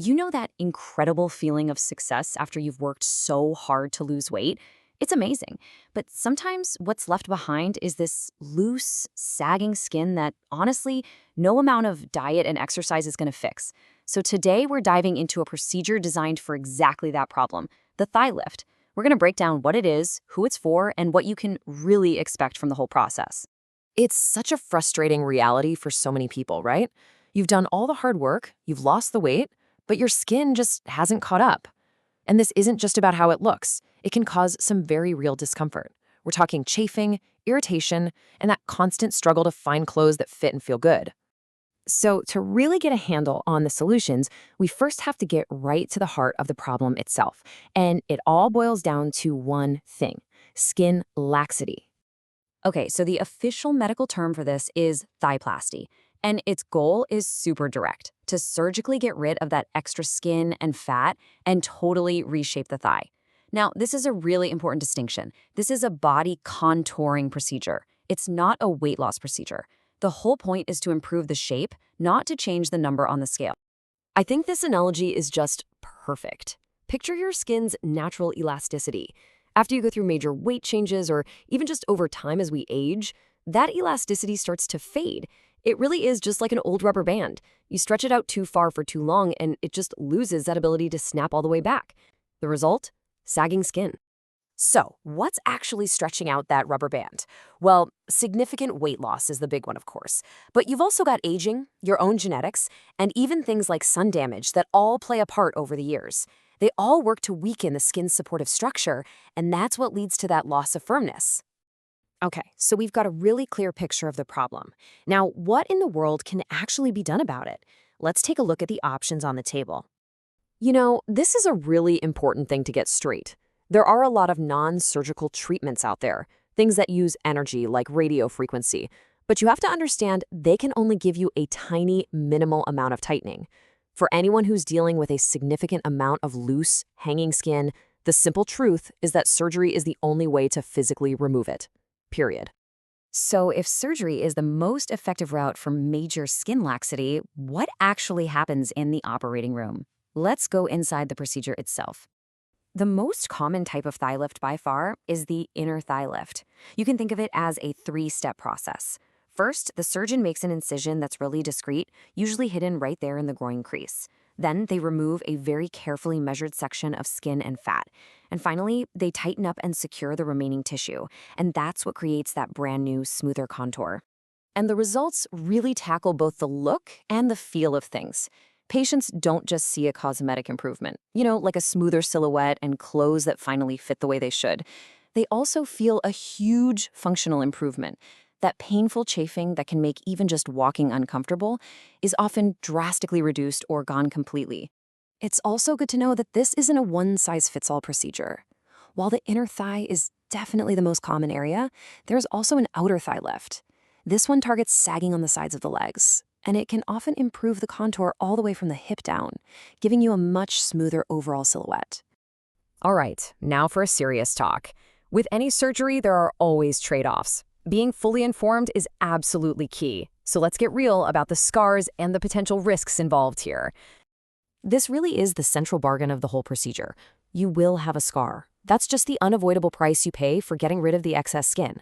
You know that incredible feeling of success after you've worked so hard to lose weight? It's amazing. But sometimes what's left behind is this loose, sagging skin that honestly, no amount of diet and exercise is going to fix. So today we're diving into a procedure designed for exactly that problem, the thigh lift. We're going to break down what it is, who it's for, and what you can really expect from the whole process. It's such a frustrating reality for so many people, right? You've done all the hard work, you've lost the weight, but your skin just hasn't caught up. And this isn't just about how it looks. It can cause some very real discomfort. We're talking chafing, irritation, and that constant struggle to find clothes that fit and feel good. So, to really get a handle on the solutions, we first have to get right to the heart of the problem itself. And it all boils down to one thing: skin laxity. Okay, so the official medical term for this is thigh-plasty, and its goal is super direct, to surgically get rid of that extra skin and fat and totally reshape the thigh. Now, this is a really important distinction. This is a body contouring procedure. It's not a weight loss procedure. The whole point is to improve the shape, not to change the number on the scale. I think this analogy is just perfect. Picture your skin's natural elasticity. After you go through major weight changes or even just over time as we age, that elasticity starts to fade. It really is just like an old rubber band. You stretch it out too far for too long and it just loses that ability to snap all the way back. The result? Sagging skin. So, what's actually stretching out that rubber band? Well, significant weight loss is the big one, of course. But you've also got aging, your own genetics, and even things like sun damage that all play a part over the years. They all work to weaken the skin's supportive structure, and that's what leads to that loss of firmness. Okay, so we've got a really clear picture of the problem. Now, what in the world can actually be done about it? Let's take a look at the options on the table. This is a really important thing to get straight. There are a lot of non-surgical treatments out there, things that use energy like radio frequency, but you have to understand they can only give you a tiny, minimal amount of tightening. For anyone who's dealing with a significant amount of loose, hanging skin, the simple truth is that surgery is the only way to physically remove it. Period. So if surgery is the most effective route for major skin laxity, what actually happens in the operating room? Let's go inside the procedure itself. The most common type of thigh lift by far is the inner thigh lift. You can think of it as a three-step process. First, the surgeon makes an incision that's really discreet, usually hidden right there in the groin crease. Then they remove a very carefully measured section of skin and fat. And finally, they tighten up and secure the remaining tissue. And that's what creates that brand new, smoother contour. And the results really tackle both the look and the feel of things. Patients don't just see a cosmetic improvement, like a smoother silhouette and clothes that finally fit the way they should. They also feel a huge functional improvement. That painful chafing that can make even just walking uncomfortable is often drastically reduced or gone completely. It's also good to know that this isn't a one-size-fits-all procedure. While the inner thigh is definitely the most common area, there's also an outer thigh lift. This one targets sagging on the sides of the legs, and it can often improve the contour all the way from the hip down, giving you a much smoother overall silhouette. All right, now for a serious talk. With any surgery, there are always trade-offs. Being fully informed is absolutely key. So let's get real about the scars and the potential risks involved here. This really is the central bargain of the whole procedure. You will have a scar. That's just the unavoidable price you pay for getting rid of the excess skin.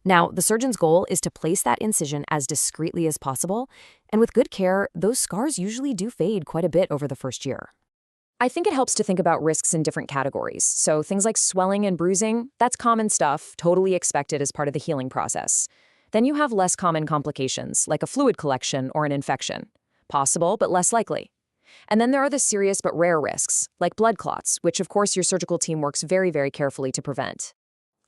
Now, the surgeon's goal is to place that incision as discreetly as possible, and with good care, those scars usually do fade quite a bit over the first year. I think it helps to think about risks in different categories. So things like swelling and bruising, that's common stuff, totally expected as part of the healing process. Then you have less common complications, like a fluid collection or an infection. Possible, but less likely. And then there are the serious but rare risks, like blood clots, which of course your surgical team works very, very carefully to prevent.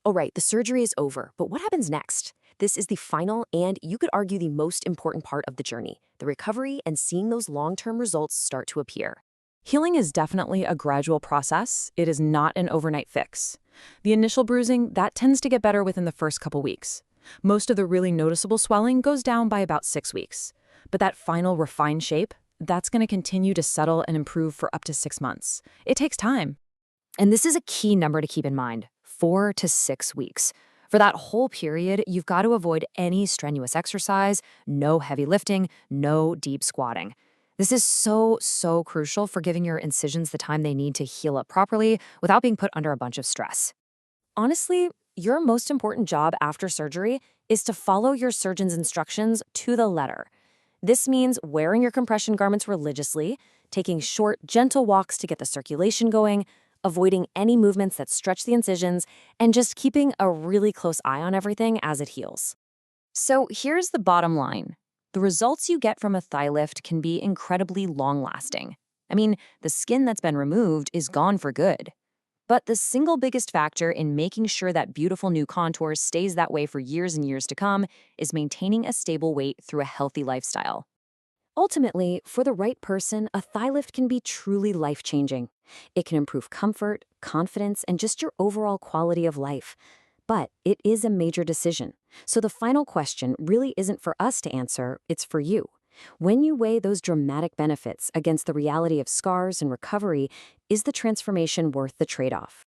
All right, the surgery is over, but what happens next? This is the final and, you could argue, the most important part of the journey, the recovery and seeing those long-term results start to appear. Healing is definitely a gradual process. It is not an overnight fix. The initial bruising, that tends to get better within the first couple weeks. Most of the really noticeable swelling goes down by about 6 weeks. But that final refined shape, that's going to continue to settle and improve for up to 6 months. It takes time. And this is a key number to keep in mind, 4 to 6 weeks. For that whole period, you've got to avoid any strenuous exercise, no heavy lifting, no deep squatting. This is so crucial for giving your incisions the time they need to heal up properly without being put under a bunch of stress. Honestly, your most important job after surgery is to follow your surgeon's instructions to the letter. This means wearing your compression garments religiously, taking short, gentle walks to get the circulation going, avoiding any movements that stretch the incisions, and just keeping a really close eye on everything as it heals. So here's the bottom line. The results you get from a thigh lift can be incredibly long-lasting. I mean, the skin that's been removed is gone for good. But the single biggest factor in making sure that beautiful new contour stays that way for years and years to come is maintaining a stable weight through a healthy lifestyle. Ultimately, for the right person, a thigh lift can be truly life-changing. It can improve comfort, confidence, and just your overall quality of life. But it is a major decision. So the final question really isn't for us to answer, it's for you. When you weigh those dramatic benefits against the reality of scars and recovery, is the transformation worth the trade-off?